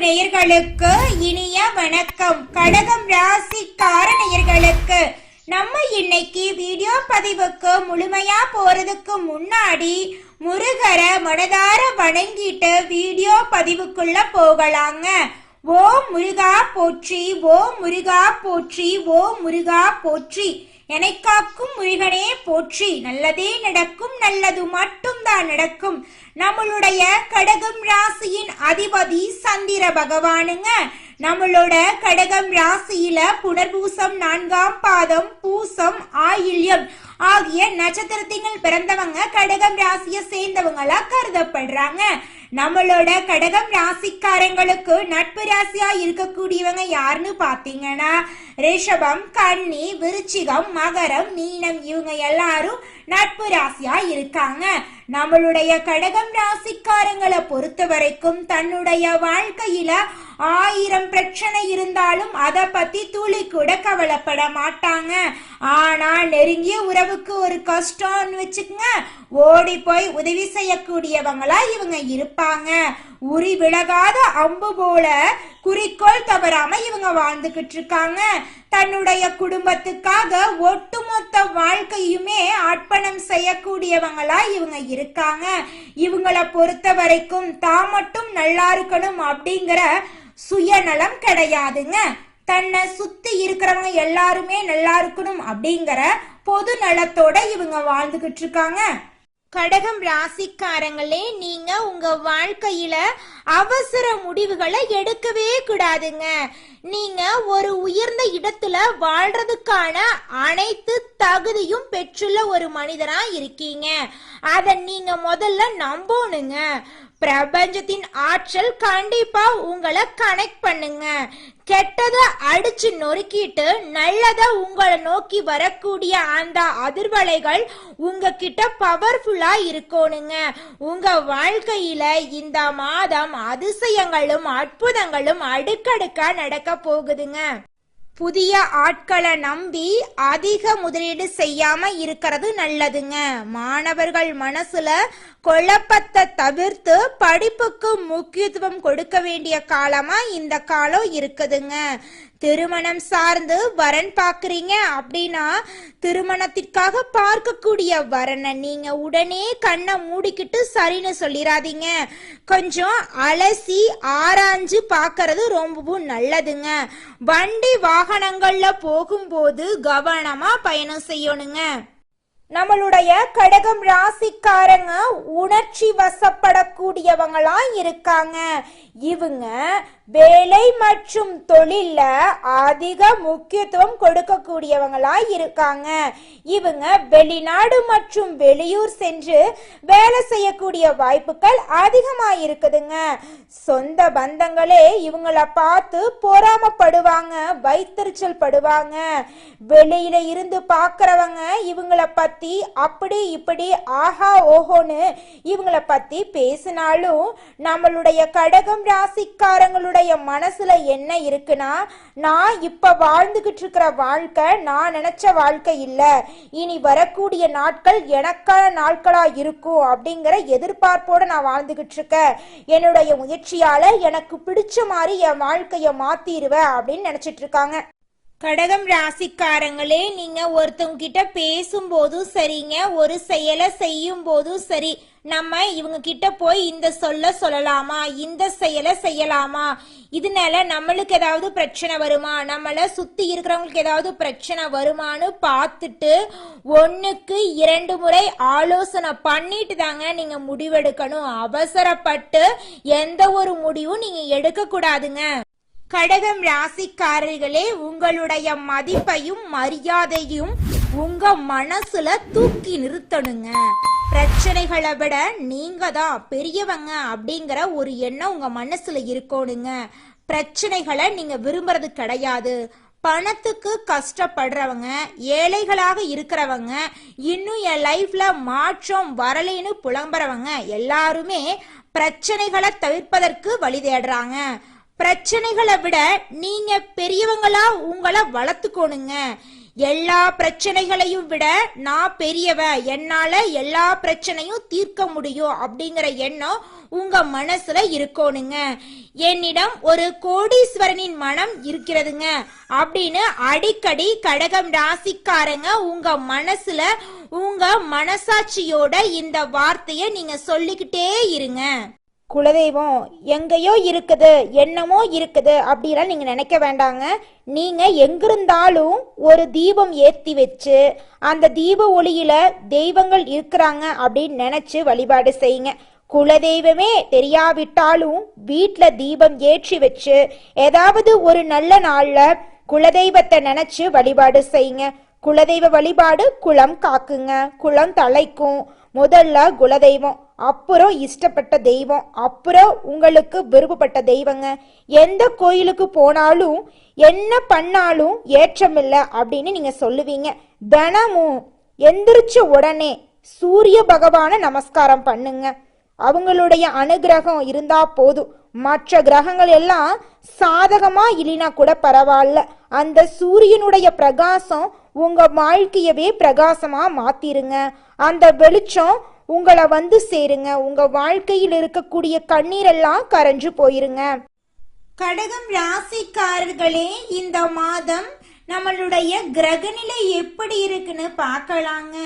நேயர்களுக்கு இனிய வணக்கம். கடகம் ராசிக்கார நேயர்களுக்கு நம்ம இன்னைக்கு வீடியோ பதிவுக்கு முழுமையா போறதுக்கு முன்னாடி முருகரை மனதார வணங்கிட்டு வீடியோ பதிவுக்குள்ள போகலாங்க. ஓம் முருகா போற்றி, ஓம் முருகா போற்றி, ஓம் முருகா போற்றி. எனக்காக்கும் முருகனே போற்றி. நல்லதே நடக்கும், நல்லது மட்டும்தான் நடக்கும். நம்மளுடைய கடகம் ராசியின் அதிபதி சந்திர பகவானுங்க. நம்மளோட கடகம் ராசியில புனர்பூசம் 4ஆம் பாதம், பூசம், ஆயில்யம் ஆகிய நட்சத்திரத்திங்கள் பிறந்தவங்க கடகம் ராசியை சேர்ந்தவங்களா கருதப்படுறாங்க. நம்மளோட கடகம் ராசிக்காரங்களுக்கு நட்பு ராசியா இருக்கக்கூடியவங்க யாருன்னு பாத்தீங்கன்னா ரிஷபம், கன்னி, விருச்சிகம், மகரம், மீனம் இவங்க எல்லாரும் நட்பு ராசியா இருக்காங்க. நம்மளுடைய கடகம் ராசிக்காரங்களை பொறுத்த வரைக்கும் தன்னுடைய வாழ்க்கையில 1000 பிரச்சனை இருந்தாலும் அதை பத்தி துளி கூட கவலைப்பட மாட்டாங்க. ஆனா நெருங்கிய உறவுக்கு ஒரு கஷ்டம்னு வச்சுக்கங்க, ஓடி போய் உதவி செய்யக்கூடியவங்களா இவங்க இருப்பாங்க. உரி விலகாத அம்பு போல குறிக்கோள் தவறாம இவங்க வாழ்ந்துகிட்டு இருக்காங்க. தன்னுடைய குடும்பத்துக்காக ஒட்டுமொத்த வாழ்க்கையுமே அர்ப்பணம் செய்யக்கூடியவங்களா இவங்க இருக்காங்க. இவங்களை பொறுத்த வரைக்கும் தான் மட்டும் நல்லா இருக்கணும் அப்படிங்கிற சுயநலம் கிடையாதுங்க. தன்னை சுத்தி இருக்கிறவங்க எல்லாருமே நல்லா இருக்கணும் அப்படிங்கிற பொது நலத்தோட இவங்க வாழ்ந்துகிட்டு இருக்காங்க. கடகம் ராசிக்காரங்களே, நீங்க உங்க வாழ்க்கையில அவசர முடிவுகளை எடுக்கவே கூடாதுங்க. நீங்க ஒரு உயர்ந்த இடத்துல வாழ்றதுக்கான அனைத்து தகுதியும் பெற்றுள்ள ஒரு மனிதனா இருக்கீங்க. அத நீங்க முதல்ல நம்பணுங்க. பிரபஞ்சத்தின் ஆற்றல் கண்டிப்பா உங்களை கனெக்ட் பண்ணுங்க. கெட்டதை அடிச்சு நொறுக்கிட்டு நல்லத உங்களை நோக்கி வரக்கூடிய அந்த அதிர்வலைகள் உங்ககிட்ட பவர்ஃபுல்லா இருக்கணுங்க. உங்க வாழ்க்கையில இந்த மாதம் அதிசயங்களும் அற்புதங்களும் அடுக்கடுக்கா நடக்க போகுதுங்க. புதிய ஆட்களை நம்பி அதிக முதலீடு செய்யாம இருக்கிறது நல்லதுங்க. மாணவர்கள் மனசுல குழப்பத்தை தவிர்த்து படிப்புக்கு முக்கியத்துவம் கொடுக்க வேண்டிய காலமா இந்த காலம் இருக்குதுங்க. திருமணம் சார்ந்து வரன் பாக்குறீங்க அப்படின்னா திருமணத்திற்காக பார்க்கக்கூடிய வரனை நீங்க உடனே கண்ணை மூடிக்கிட்டு சரின்னு சொல்லிடாதீங்க. கொஞ்சம் அலசி ஆராய்ஞ்சு பாக்குறது ரொம்பவும் நல்லதுங்க. வண்டி வாகனங்கள்ல போகும்போது கவனமா பயணம் செய்யணுங்க. நம்மளுடைய கடகம் ராசிக்காரங்க உணர்ச்சி வசப்படக்கூடியவங்களா இருக்காங்க. இவங்க வேலை மற்றும் தொழில அதிக முக்கியத்துவம் கொடுக்கக்கூடியவங்களா இருக்காங்க. இவங்க வெளிநாடு மற்றும் வெளியூர் சென்று வேலை செய்யக்கூடிய வாய்ப்புகள் அதிகமா இருக்குதுங்க. சொந்த பந்தங்களே இவங்கள பார்த்து பொறாமப்படுவாங்க, வைத்தறிச்சல் படுவாங்க. வெளியில இருந்து பாக்குறவங்க இவங்கள பத்தி அப்படி இப்படி ஆஹா ஓஹோன்னு இவங்கள பத்தி பேசினாலும் நம்மளுடைய கடகம் ராசிக்காரங்களுடைய மனசுல என்ன இருக்குன்னா, நான் இப்ப வாழ்ந்துகிட்டு இருக்கிற வாழ்க்கை நான் நினைச்ச வாழ்க்கை இல்ல, இனி வரக்கூடிய நாட்கள் எனக்கான நாட்களா இருக்கும் அப்படிங்கிற எதிர்பார்ப்போட நான் வாழ்ந்துகிட்டு இருக்கேன். என்னுடைய முயற்சியால எனக்கு பிடிச்ச மாதிரி என் வாழ்க்கைய மாத்திருவேன் அப்படின்னு நினைச்சிட்டு இருக்காங்க. கடகம் ராசிக்காரங்களே, நீங்க ஒருத்தவங்க கிட்ட பேசும்போதும் சரிங்க, ஒரு செயலை செய்யும் போதும் சரி, நம்ம இவங்க கிட்ட போய் இந்த சொல்ல சொல்லலாமா, இந்த செயலை செய்யலாமா, இதனால நம்மளுக்கு ஏதாவது பிரச்சனை வருமா, நம்மள சுத்தி இருக்கிறவங்களுக்கு ஏதாவது பிரச்சனை வருமானு பார்த்துட்டு 1க்கு 2 முறை ஆலோசனை பண்ணிட்டு தாங்க நீங்க முடிவெடுக்கணும். அவசரப்பட்டு எந்த ஒரு முடிவும் நீங்க எடுக்க கூடாதுங்க. கடகம் ராசிக்காரர்களே, உங்களுடைய மதிப்பையும் மரியாதையும் உங்க மனசுல தூக்கி நிறுத்தணுங்க. பிரச்சனைகளை விட நீங்க தான் பெரியவங்க அப்படிங்கிற ஒரு எண்ணம் உங்க மனசுல இருக்கணுங்க. பிரச்சனைகளை நீங்க விரும்புறது கிடையாது. பணத்துக்கு கஷ்டப்படுறவங்க, ஏழைகளாக இருக்கிறவங்க, இன்னும் என் லைஃப்ல மாற்றம் வரலைன்னு புலம்புறவங்க எல்லாருமே பிரச்சனைகளை தவிர்ப்பதற்கு வழி தேடுறாங்க. பிரச்சனைகளை விட நீங்க பெரியவங்களா உங்களை வளர்த்துக்கோணுங்க. எல்லா பிரச்சனைகளையும் விட நான் பெரியவ, என்னால எல்லா பிரச்சனையும் தீர்க்க முடியும் அப்படிங்கிற எண்ணம் உங்க மனசுல இருக்கணுங்க. என்னிடம் ஒரு கோடீஸ்வரனின் மனம் இருக்கிறதுங்க அப்படின்னு அடிக்கடி கடகம் ராசிக்காரங்க உங்க மனசுல உங்க மனசாட்சியோட இந்த வார்த்தைய நீங்க சொல்லிக்கிட்டே இருங்க. குலதெய்வம் எங்கேயோ இருக்குது, என்னமோ இருக்குது அப்படிலாம் நீங்க நினைக்க வேண்டாங்க. நீங்க எங்கிருந்தாலும் ஒரு தீபம் ஏத்தி வச்சு அந்த தீப ஒளியில தெய்வங்கள் இருக்கிறாங்க அப்படின்னு நினைச்சு வழிபாடு செய்யுங்க. குலதெய்வமே தெரியாவிட்டாலும் வீட்டில் தீபம் ஏற்றி வச்சு ஏதாவது ஒரு நல்ல நாள்ல குலதெய்வத்தை நினைச்சு வழிபாடு செய்யுங்க. குலதெய்வ வழிபாடு குலம் காக்குங்க, குலம் தலைக்கும். முதல்ல குலதெய்வம், அப்புறம் இஷ்டப்பட்ட தெய்வம், அப்புறம் உங்களுக்கு விருப்பப்பட்ட தெய்வங்க. எந்த கோயிலுக்கு போனாலும் என்ன பண்ணாலும் ஏற்றமில்லை அப்படின்னு நீங்க சொல்லுவீங்க. தினமும் எந்திரிச்ச உடனே சூரிய பகவான நமஸ்காரம் பண்ணுங்க. அவங்களுடைய அனுகிரகம் இருந்தா போதும். மற்ற கிரகங்கள் எல்லாம் சாதகமா இல்லைனா கூட பரவாயில்ல, அந்த சூரியனுடைய பிரகாசம் உங்க வாழ்க்கையவே பிரகாசமா மாத்திருங்க. அந்த வெளிச்சம் உங்களை வந்து சேருங்க. உங்க வாழ்க்கையில் இருக்கக்கூடிய கண்ணீரெல்லாம் கரைஞ்சு போயிருங்க. கடகம் ராசிக்காரர்களே, இந்த மாதம் நம்மளுடைய கிரகநிலை எப்படி இருக்குன்னு பார்க்கலாங்க.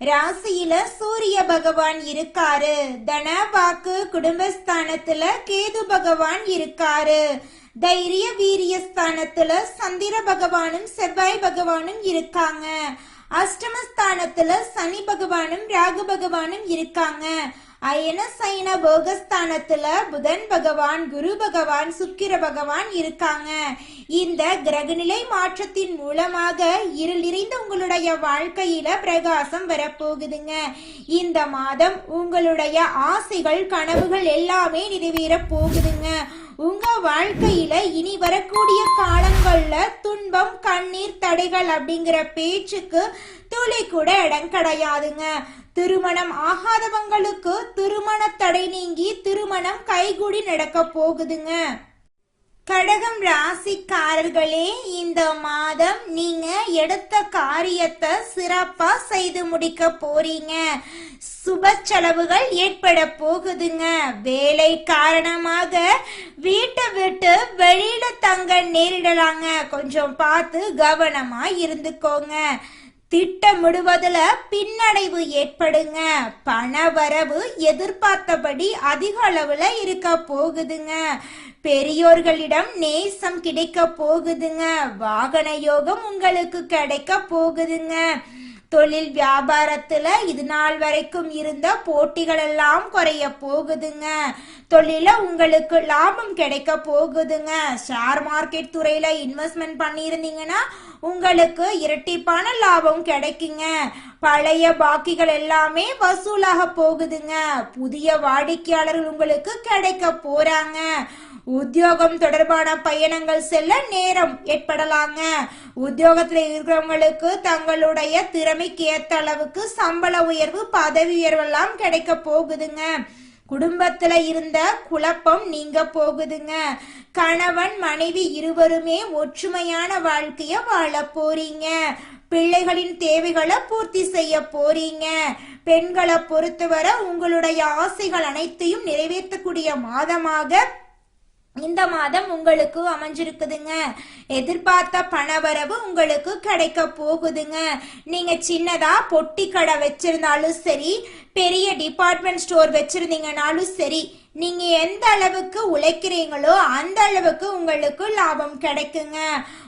ராசியில சூரிய பகவான் இருக்காரு. தன வாக்கு குடும்பஸ்தானத்துல கேது பகவான் இருக்காரு. தைரிய வீரிய ஸ்தானத்துல சந்திர பகவானும் செவ்வாய் பகவானும் இருக்காங்க. அஷ்டமஸ்தானத்துல சனி பகவானும் ராகு பகவானும் இருக்காங்க. அயன சைன போகஸ்தானத்துல புதன் பகவான், குரு பகவான், சுக்கிர பகவான் இருக்காங்க. இந்த கிரகநிலை மாற்றத்தின் மூலமாக இருள் நிறைந்த உங்களுடைய வாழ்க்கையில பிரகாசம் வரப்போகுதுங்க. இந்த மாதம் உங்களுடைய ஆசைகள் கனவுகள் எல்லாமே நிறைவேற போகுதுங்க. உங்க வாழ்க்கையில இனி வரக்கூடிய காலங்கள்ல துன்பம் கண்ணீர் தடைகள் அப்படிங்கிற பேச்சுக்கு துளி கூட இடம் கிடையாதுங்க. திருமணம் ஆகாதவங்களுக்கு திருமண தடை நீங்கி திருமணம் கைகூடி நடக்க போகுதுங்க. கடகம் ராசிக்காரர்களே, இந்த மாதம் நீங்க எடுத்த காரியத்தை சிறப்பா செய்து முடிக்க போறீங்க. சுப செலவுகள் ஏற்பட போகுதுங்க. வேலை காரணமாக வீட்டை விட்டு வெளியில தங்க நேரிடலாங்க. கொஞ்சம் பார்த்து கவனமா இருந்துக்கோங்க. திட்டமிடுவதுல பின்னடைவு ஏற்படுங்க. பண வரவு எதிர்பார்த்தபடி அதிக அளவுல இருக்க போகுதுங்க. பெரியோர்களிடம் நேசம் கிடைக்க போகுதுங்க. வாகன யோகம் உங்களுக்கு கிடைக்க போகுதுங்க. தொழில் வியாபாரத்துல இது நாள் வரைக்கும் இருந்த போட்டிகள் எல்லாம் குறைய போகுதுங்க. தொழில உங்களுக்கு லாபம் கிடைக்க போகுதுங்க. ஷேர் மார்க்கெட் துறையில இன்வெஸ்ட்மெண்ட் பண்ணியிருந்தீங்கன்னா உங்களுக்கு இரட்டிப்பான லாபம் கிடைக்குங்க. பழைய பாக்கிகள் எல்லாமே வசூலாக போகுதுங்க. புதிய வாடிக்கையாளர்கள் உங்களுக்கு கிடைக்க போறாங்க. உத்தியோகம் தொடர்பான பயணங்கள் செல்ல நேரம் ஏற்படலாங்க. உத்தியோகத்துல இருக்கிறவங்களுக்கு தங்களுடைய திறமைக்கு ஏத்த அளவுக்கு சம்பள உயர்வு, பதவி உயர்வு எல்லாம் கிடைக்க போகுதுங்க. குடும்பத்துல இருந்த குழப்பம் நீங்க போகுதுங்க. கணவன் மனைவி இருவருமே ஒற்றுமையான வாழ்க்கைய வாழ போறீங்க. பிள்ளைகளின் தேவைகளை பூர்த்தி செய்ய போறீங்க. பெண்களை பொறுத்தவரை உங்களுடைய ஆசைகள் அனைத்தையும் நிறைவேற்றக்கூடிய மாதமாக இந்த மாதம் உங்களுக்கு அமைஞ்சிருக்குதுங்க. எதிர்பார்த்த பணவரவு உங்களுக்கு கிடைக்க போகுதுங்க. நீங்க சின்னதா பொட்டி கடை வச்சிருந்தாலும் சரி, பெரிய டிபார்ட்மெண்ட் ஸ்டோர் வச்சிருந்தீங்கனாலும் சரி, நீங்க எந்த அளவுக்கு உழைக்கிறீங்களோ அந்த அளவுக்கு உங்களுக்கு லாபம் கிடைக்குங்க.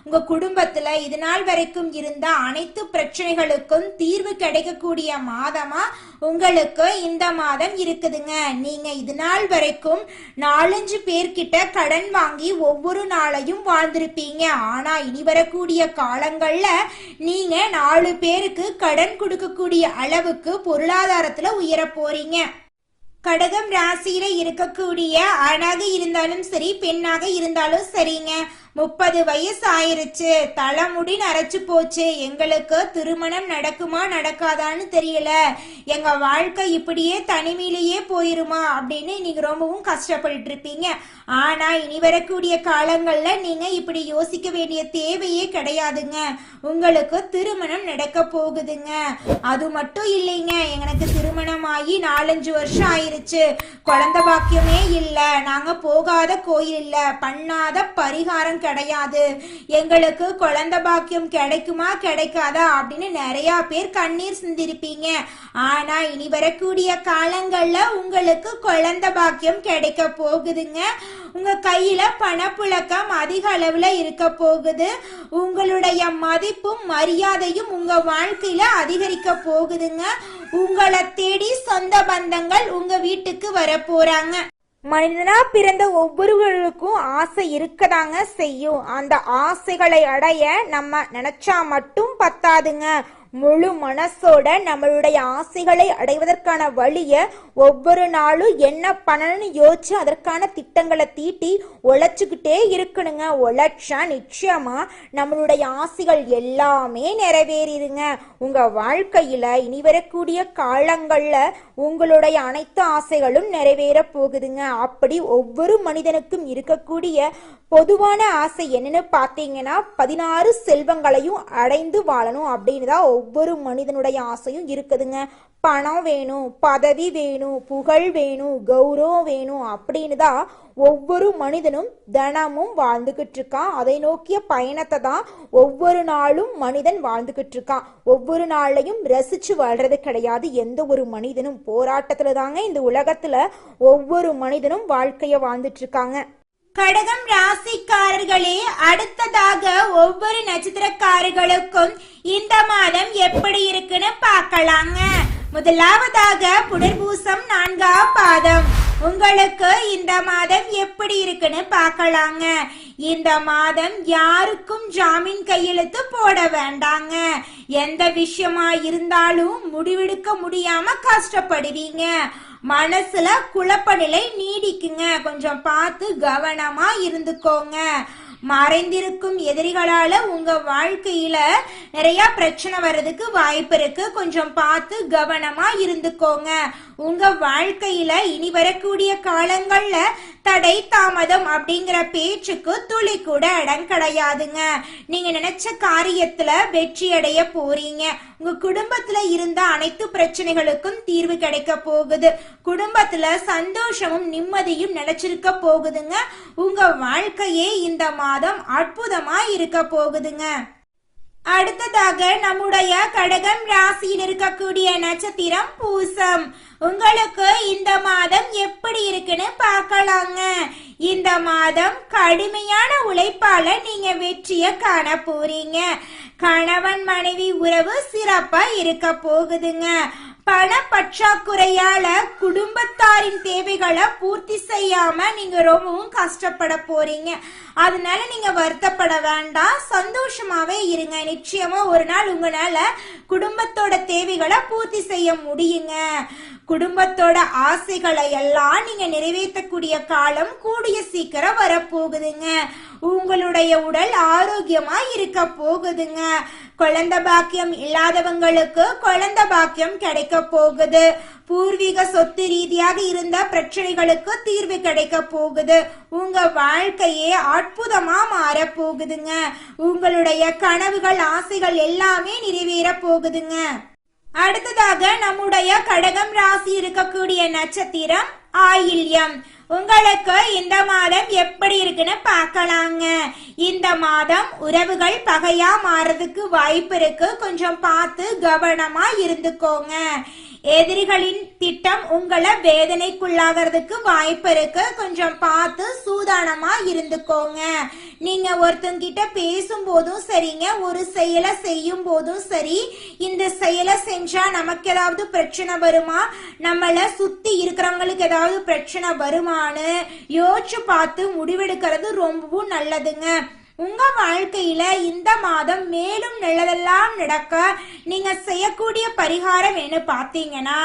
உங்க குடும்பத்துல இது நாள் வரைக்கும் இருந்த அனைத்து பிரச்சனைகளுக்கும் தீர்வு கிடைக்கக்கூடிய மாதமா உங்களுக்கு இந்த மாதம் இருக்குதுங்க. நீங்க இது நாள் வரைக்கும் 4-5 பேர்கிட்ட கடன் வாங்கி ஒவ்வொரு நாளையும் வாழ்ந்திருப்பீங்க. ஆனா இனி வரக்கூடிய காலங்கள்ல நீங்க 4 பேருக்கு கடன் கொடுக்கக்கூடிய அளவுக்கு பொருளாதாரத்துல உயர போறீங்க. கடகம் ராசியில இருக்கக்கூடிய ஆணாக இருந்தாலும் சரி, பெண்ணாக இருந்தாலும் சரிங்க, 30 வயசு ஆயிருச்சு, தலைமுடி நரைச்சு போச்சு, எங்களுக்கு திருமணம் நடக்குமா நடக்காதான்னு தெரியல, எங்க வாழ்க்கை இப்படியே தனிமையிலேயே போயிருமா அப்படின்னு நீங்க ரொம்பவும் கஷ்டப்பட்டு இருப்பீங்க. ஆனா இனி வரக்கூடிய காலங்கள்ல நீங்க இப்படி யோசிக்க வேண்டிய தேவையே கிடையாதுங்க. உங்களுக்கு திருமணம் நடக்க போகுதுங்க. அது மட்டும் இல்லைங்க, எனக்கு திருமணம் ஆகி 4-5 வருஷம் ஆயிருச்சு, குழந்தை பாக்கியமே இல்ல, நாங்க போகாத கோயில் இல்ல, பண்ணாத பரிகாரம் கிடையாது, எங்களுக்கு குழந்தை பாக்கியம் கிடைக்குமா கிடைக்காதா அப்படின்னு நிறைய பேர் கண்ணீர் சிந்திருப்பீங்க. ஆனா இனி வரக்கூடிய காலங்கள்ல உங்களுக்கு குழந்தை பாக்கியம் கிடைக்க போகுதுங்க. உங்க கையில பணப்புழக்கம் அதிக அளவுல இருக்க போகுது. உங்களுடைய மதிப்பும் மரியாதையும் உங்க வாழ்க்கையில அதிகரிக்க போகுதுங்க. உங்களை தேடி சொந்த பந்தங்கள் உங்க வீட்டுக்கு வர போறாங்க. மனிதனா பிறந்த ஒவ்வொருவருக்கும் ஆசை இருக்கதாங்க செய்யும். அந்த ஆசைகளை அடைய நம்ம நினைச்சா மட்டும் பத்தாதுங்க. முழு மனசோட நம்மளுடைய ஆசைகளை அடைவதற்கான வழிய ஒவ்வொரு நாளும் என்ன பண்ணணும்னு யோசிச்சு அதற்கான திட்டங்களை தீட்டி உழைச்சுக்கிட்டே இருக்கணுங்க. உழைச்சா நிச்சயமா நம்மளுடைய ஆசைகள் எல்லாமே நிறைவேறிடுங்க. உங்க வாழ்க்கையில இனி வரக்கூடிய காலங்கள்ல உங்களுடைய அனைத்து ஆசைகளும் நிறைவேற போகுதுங்க. அப்படி ஒவ்வொரு மனிதனுக்கும் இருக்கக்கூடிய பொதுவான ஆசை என்னன்னு பார்த்தீங்கன்னா 16 செல்வங்களையும் அடைந்து வாழணும் அப்படின்னு தான் ஒவ்வொரு மனிதனுடைய ஆசையும் இருக்குதுங்க. பணம் வேணும், பதவி வேணும், புகழ் வேணும், கௌரவம் வேணும் அப்படின்னு தான் ஒவ்வொரு மனிதனும் தினமும் வாழ்ந்துகிட்டு இருக்கான். அதை நோக்கிய பயணத்தை தான் ஒவ்வொரு நாளும் மனிதன் வாழ்ந்துகிட்டு இருக்கான். ஒவ்வொரு நாளையும் ரசிச்சு வாழ்றது கிடையாது எந்த ஒரு மனிதனும். போராட்டத்துல தாங்க இந்த உலகத்துல ஒவ்வொரு மனிதனும் வாழ்க்கைய வாழ்ந்துட்டு இருக்காங்க. கடகம் ராசிக்காரர்களே, அடுத்ததாக ஒவ்வொரு நட்சத்திரக்காரர்களுக்கும் இந்த மாதம் எப்படி இருக்குன்னு பார்க்கலாங்க. முதலாவதாக புனர்பூசம் 4ஆம் பாதம். உங்களுக்கு இந்த மாதம் எப்படி இருக்குன்னு பார்க்கலாங்க. இந்த மாதம் யாருக்கும் ஜாமீன் கையெழுத்து போட வேண்டாங்க. எந்த விஷயமா இருந்தாலும் முடிவெடுக்க முடியாம கஷ்டப்படுவீங்க. மனசுல குழப்ப நிலை நீடிக்குங்க. கொஞ்சம் பார்த்து கவனமா இருந்துக்கோங்க. மறைந்திருக்கும் எதிரிகளால உங்க வாழ்க்கையில நிறைய பிரச்சனை வர்றதுக்கு வாய்ப்பு இருக்கு. கொஞ்சம் பார்த்து கவனமா இருந்துக்கோங்க. உங்க வாழ்க்கையில இனி வரக்கூடிய காலங்கள்ல தடை தாமதம் அப்படிங்கிற பேச்சுக்கு துளி கூட இடம் கிடையாதுங்க. நீங்க நினைச்ச காரியத்துல வெற்றி அடைய போறீங்க. உங்க குடும்பத்துல இருந்த அனைத்து பிரச்சனைகளுக்கும் தீர்வு கிடைக்க போகுது. குடும்பத்துல சந்தோஷமும் நிம்மதியும் நிலைச்சிருக்க போகுதுங்க. உங்க வாழ்க்கையே இந்த மாதம் அற்புதமா இருக்க போகுதுங்க. அடுத்ததாக நம்முடைய கடகம் ராசியில் இருக்கக்கூடிய நட்சத்திரம் பூசம். உங்களுக்கு இந்த மாதம் எப்படி இருக்குன்னு பார்க்கலாங்க. இந்த மாதம் கடுமையான உழைப்பால நீங்க வெற்றிய காண போறீங்க. கணவன் மனைவி உறவு சிறப்பா இருக்க போகுதுங்க. பண பற்றாக்குறையால குடும்பத்தாரின் தேவைகளை பூர்த்தி செய்யாம நீங்க ரொம்பவும் கஷ்டப்பட போறீங்க. அதனால நீங்க வருத்தப்பட வேண்டாம், சந்தோஷமாவே இருங்க. நிச்சயமா ஒரு நாள் உங்களால குடும்பத்தோட தேவைகளை பூர்த்தி செய்ய முடியுங்க. குடும்பத்தோட ஆசைகளை எல்லாம் நீங்க நிறைவேற்றக்கூடிய காலம் கூடிய சீக்கிரம் வரப்போகுதுங்க. உங்களுடைய உடல் ஆரோக்கியமா இருக்க போகுதுங்க. குழந்தை பாக்கியம் இல்லாதவங்களுக்கு குழந்தை பாக்கியம் கிடைக்க போகுது. பூர்வீக சொத்து ரீதியாக இருந்த பிரச்சனைகளுக்கு தீர்வு கிடைக்க போகுது. உங்க வாழ்க்கையே அற்புதமா மாற போகுதுங்க. உங்களுடைய கனவுகள் ஆசைகள் எல்லாமே நிறைவேற போகுதுங்க. அடுத்ததாக நம்முடைய கடகம் ராசி இருக்கக்கூடிய நட்சத்திரம் ஆயில்யம். உங்களுக்கு இந்த மாதம் எப்படி இருக்குன்னு பார்க்கலாங்க. இந்த மாதம் உறவுகள் பகையா மாறதுக்கு வாய்ப்பு இருக்கு. கொஞ்சம் பார்த்து கவனமா இருந்துக்கோங்க. எதிரிகளின் திட்டம் உங்களை வேதனைக்குள்ளாகிறதுக்கு வாய்ப்பு இருக்கு. கொஞ்சம் பார்த்து சூதானமா இருந்துக்கோங்க. நீங்க ஒருத்தங்கிட்ட பேசும்போதும் சரிங்க, ஒரு செயலை செய்யும் போதும் சரி, இந்த செயலை செஞ்சா நமக்கு ஏதாவது பிரச்சனை வருமா, நம்மள சுத்தி இருக்கிறவங்களுக்கு ஏதாவது பிரச்சனை வருமானு யோசிச்சு பார்த்து முடிவெடுக்கிறது ரொம்பவும் நல்லதுங்க. உங்க வாழ்க்கையில இந்த மாதம் மேலும் நல்லதெல்லாம் நடக்க நீங்க செய்யக்கூடிய பரிகாரம் என்ன பார்த்தீங்கன்னா,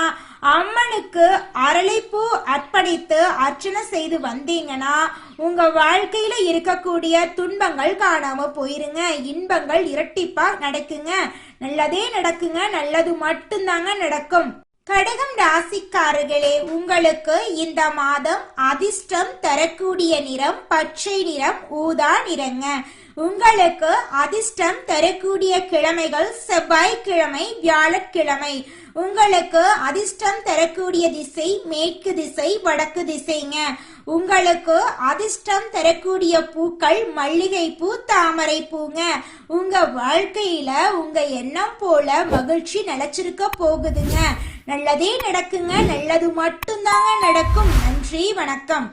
அம்மனுக்கு அரளிப்பூ அர்ப்பணித்து அர்ச்சனை செய்து வந்தீங்கன்னா உங்க வாழ்க்கையில இருக்கக்கூடிய துன்பங்கள் காணாம போயிருங்க, இன்பங்கள் இரட்டிப்பா நடக்குங்க, நல்லதே நடக்குங்க, நல்லது மட்டும்தாங்க நடக்கும். கடகம் ராசிக்காரர்களே, உங்களுக்கு இந்த மாதம் அதிர்ஷ்டம் தரக்கூடிய நிறம் பச்சை நிறம், ஊதா நிறங்க. உங்களுக்கு அதிர்ஷ்டம் தரக்கூடிய கிழமைகள் செவ்வாய்க்கிழமை, வியாழக்கிழமை. உங்களுக்கு அதிர்ஷ்டம் தரக்கூடிய திசை மேற்கு திசை, வடக்கு திசைங்க. உங்களுக்கு அதிர்ஷ்டம் தரக்கூடிய பூக்கள் மல்லிகை பூ, தாமரை பூங்க. உங்க வாழ்க்கையில உங்க எண்ணம் போல மகிழ்ச்சி நிலைச்சிருக்க போகுதுங்க. நல்லதே நடக்குங்க, நல்லது மட்டும்தாங்க நடக்கும். நன்றி, வணக்கம்.